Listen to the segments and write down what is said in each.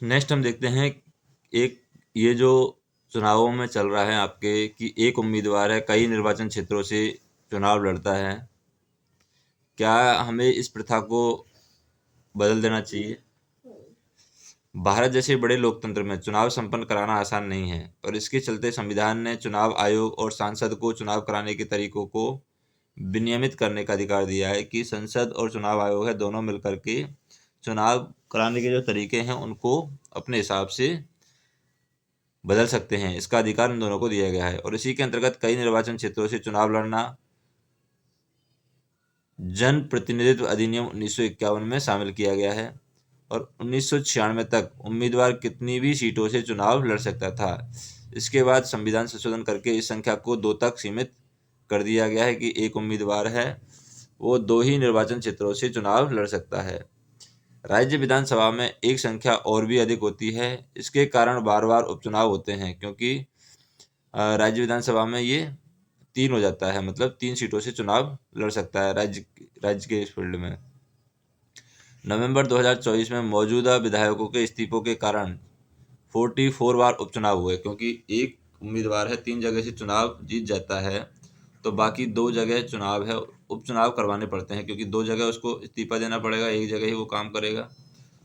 Next हम देखते हैं एक ये जो चुनावों में चल रहा है आपके कि एक उम्मीदवार है कई निर्वाचन क्षेत्रों से चुनाव लड़ता है। क्या हमें इस प्रथा को बदल देना चाहिए? भारत जैसे बड़े लोकतंत्र में चुनाव संपन्न कराना आसान नहीं है और इसके चलते संविधान ने चुनाव आयोग और सांसद को चुनाव कराने के तरीकों को विनियमित करने का अधिकार दिया है कि संसद और चुनाव आयोग है दोनों मिलकर के चुनाव कराने के जो तरीके हैं उनको अपने हिसाब से बदल सकते हैं। इसका अधिकार इन दोनों को दिया गया है और इसी के अंतर्गत कई निर्वाचन क्षेत्रों से चुनाव लड़ना जन प्रतिनिधित्व अधिनियम 1951 में शामिल किया गया है और 1996 तक उम्मीदवार कितनी भी सीटों से चुनाव लड़ सकता था। इसके बाद संविधान संशोधन करके इस संख्या को 2 तक सीमित कर दिया गया है कि एक उम्मीदवार है वो 2 ही निर्वाचन क्षेत्रों से चुनाव लड़ सकता है। राज्य विधानसभा में एक संख्या और भी अधिक होती है। इसके कारण बार बार उपचुनाव होते हैं क्योंकि राज्य विधानसभा में ये 3 हो जाता है, मतलब 3 सीटों से चुनाव लड़ सकता है राज्य के इस फील्ड में। नवंबर 2024 में मौजूदा विधायकों के इस्तीफों के कारण 44 बार उपचुनाव हुए क्योंकि एक उम्मीदवार है 3 जगह से चुनाव जीत जाता है तो बाकी 2 जगह चुनाव है उपचुनाव करवाने पड़ते हैं क्योंकि 2 जगह उसको इस्तीफा देना पड़ेगा, एक जगह ही वो काम करेगा।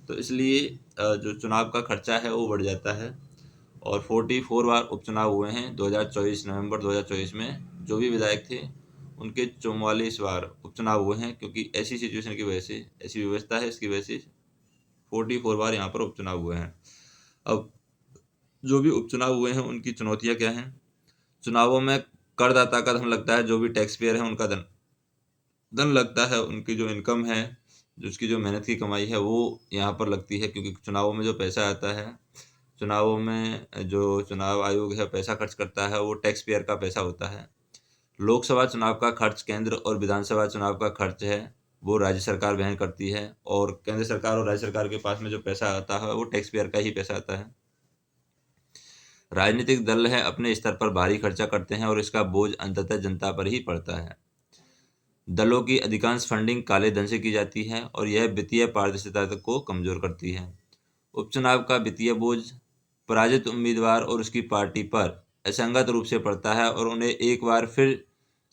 तो इसलिए जो चुनाव का खर्चा है वो बढ़ जाता है और 44 बार उपचुनाव हुए हैं। 2024 नवंबर 2024 में जो भी विधायक थे उनके 44 बार उपचुनाव हुए हैं क्योंकि ऐसी सिचुएशन की वजह से, ऐसी व्यवस्था है इसकी वजह से 44 बार यहाँ पर उपचुनाव हुए हैं। अब जो भी उपचुनाव हुए हैं उनकी चुनौतियाँ क्या हैं? चुनावों में करदाता का धन लगता है, जो भी टैक्स पेयर है उनका धन धन लगता है, उनकी जो इनकम है, जो उसकी जो मेहनत की कमाई है वो यहाँ पर लगती है क्योंकि चुनावों में जो पैसा आता है, चुनावों में जो चुनाव आयोग है पैसा खर्च करता है वो टैक्स पेयर का पैसा होता है। लोकसभा चुनाव का खर्च केंद्र और विधानसभा चुनाव का खर्च है वो राज्य सरकार वहन करती है और केंद्र सरकार और राज्य सरकार के पास में जो पैसा आता है वो टैक्स पेयर का ही पैसा आता है। राजनीतिक दल है अपने स्तर पर भारी खर्चा करते हैं और इसका बोझ अंततः जनता पर ही पड़ता है। दलों की अधिकांश फंडिंग काले धन से की जाती है और यह वित्तीय पारदर्शिता को कमजोर करती है। उपचुनाव का वित्तीय बोझ पराजित उम्मीदवार और उसकी पार्टी पर असंगत रूप से पड़ता है और उन्हें एक बार फिर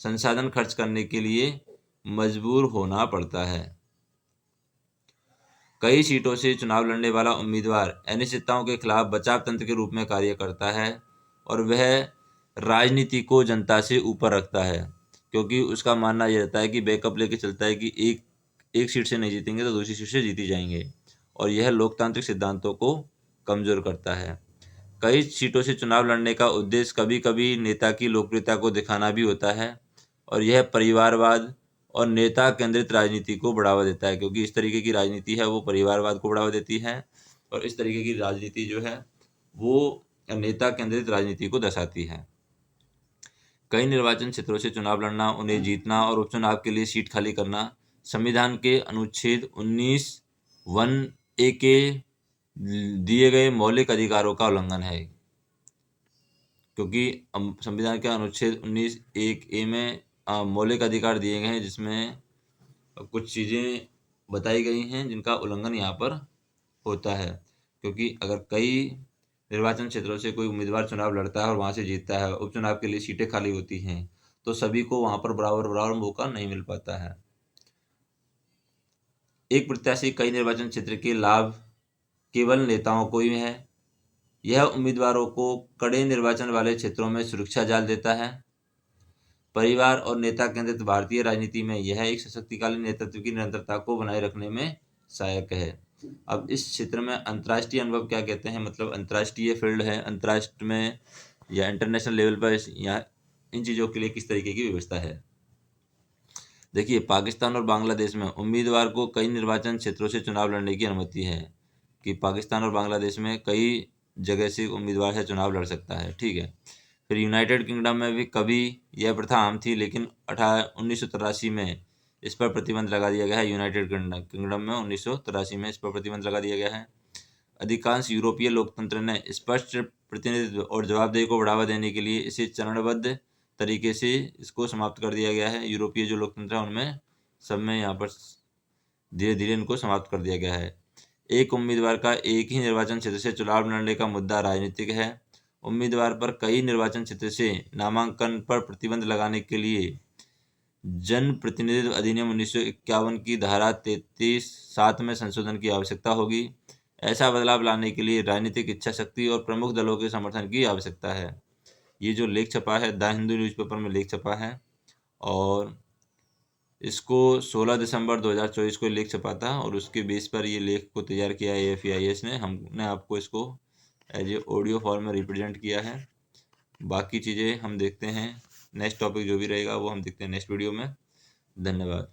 संसाधन खर्च करने के लिए मजबूर होना पड़ता है। कई सीटों से चुनाव लड़ने वाला उम्मीदवार अनिश्चितताओं के खिलाफ बचाव तंत्र के रूप में कार्य करता है और वह राजनीति को जनता से ऊपर रखता है क्योंकि उसका मानना यह रहता है कि बैकअप लेके चलता है कि एक सीट से नहीं जीतेंगे तो दूसरी सीट से जीती जाएंगे और यह लोकतांत्रिक सिद्धांतों को कमजोर करता है। कई सीटों से चुनाव लड़ने का उद्देश्य कभी कभी नेता की लोकप्रियता को दिखाना भी होता है और यह परिवारवाद और नेता केंद्रित राजनीति को बढ़ावा देता है क्योंकि इस तरीके की राजनीति है वो परिवारवाद को बढ़ावा देती है और इस तरीके की राजनीति जो है वो नेता केंद्रित राजनीति को दर्शाती है। कई निर्वाचन क्षेत्रों से चुनाव लड़ना, उन्हें जीतना और उपचुनाव के लिए सीट खाली करना संविधान के अनुच्छेद 19 वन ए के दिए गए मौलिक अधिकारों का उल्लंघन है क्योंकि संविधान के अनुच्छेद 19 एक ए में मौलिक अधिकार दिए गए हैं जिसमें कुछ चीज़ें बताई गई हैं जिनका उल्लंघन यहाँ पर होता है क्योंकि अगर कई निर्वाचन क्षेत्रों से कोई उम्मीदवार चुनाव लड़ता है और वहाँ से जीतता है, उपचुनाव के लिए सीटें खाली होती हैं तो सभी को वहाँ पर बराबर बराबर मौका नहीं मिल पाता है। एक प्रत्याशी कई निर्वाचन क्षेत्र के लाभ केवल नेताओं को ही है। यह उम्मीदवारों को कड़े निर्वाचन वाले क्षेत्रों में सुरक्षा जाल देता है। परिवार और नेता केंद्रित भारतीय राजनीति में यह एक सशक्तिशाली नेतृत्व की निरंतरता को बनाए रखने में सहायक है। अब इस क्षेत्र में अंतर्राष्ट्रीय अनुभव क्या कहते हैं, मतलब अंतर्राष्ट्रीय फील्ड है, अंतर्राष्ट्र में या इंटरनेशनल लेवल पर यहाँ इन चीज़ों के लिए किस तरीके की व्यवस्था है। देखिए, पाकिस्तान और बांग्लादेश में उम्मीदवार को कई निर्वाचन क्षेत्रों से चुनाव लड़ने की अनुमति है कि पाकिस्तान और बांग्लादेश में कई जगह से उम्मीदवार है चुनाव लड़ सकता है, ठीक है। फिर यूनाइटेड किंगडम में भी कभी यह प्रथा आम थी लेकिन 1983 में इस पर प्रतिबंध लगा दिया गया है। यूनाइटेड किंगडम में 1983 में इस पर प्रतिबंध लगा दिया गया है। अधिकांश यूरोपीय लोकतंत्र ने स्पष्ट प्रतिनिधित्व और जवाबदेही को बढ़ावा देने के लिए इसे चरणबद्ध तरीके से इसको समाप्त कर दिया गया है। यूरोपीय जो लोकतंत्र है उनमें सब में यहाँ पर धीरे धीरे इनको समाप्त कर दिया गया है। एक उम्मीदवार का एक ही निर्वाचन क्षेत्र से चुनाव लड़ने का मुद्दा राजनीतिक है। उम्मीदवार पर कई निर्वाचन क्षेत्र से नामांकन पर प्रतिबंध लगाने के लिए जन प्रतिनिधित्व अधिनियम 1951 की धारा 33(7) में संशोधन की आवश्यकता होगी। ऐसा बदलाव लाने के लिए राजनीतिक इच्छा शक्ति और प्रमुख दलों के समर्थन की आवश्यकता है। ये जो लेख छपा है द हिंदू न्यूज़पेपर में लेख छपा है और इसको 16 दिसंबर 2024 को लेख छपा था और उसके बेस पर ये लेख को तैयार किया है AFIS ने। हमने आपको इसको एज ए ऑडियो फॉर्म में रिप्रेजेंट किया है। बाकी चीज़ें हम देखते हैं, नेक्स्ट टॉपिक जो भी रहेगा वो हम देखते हैं नेक्स्ट वीडियो में। धन्यवाद।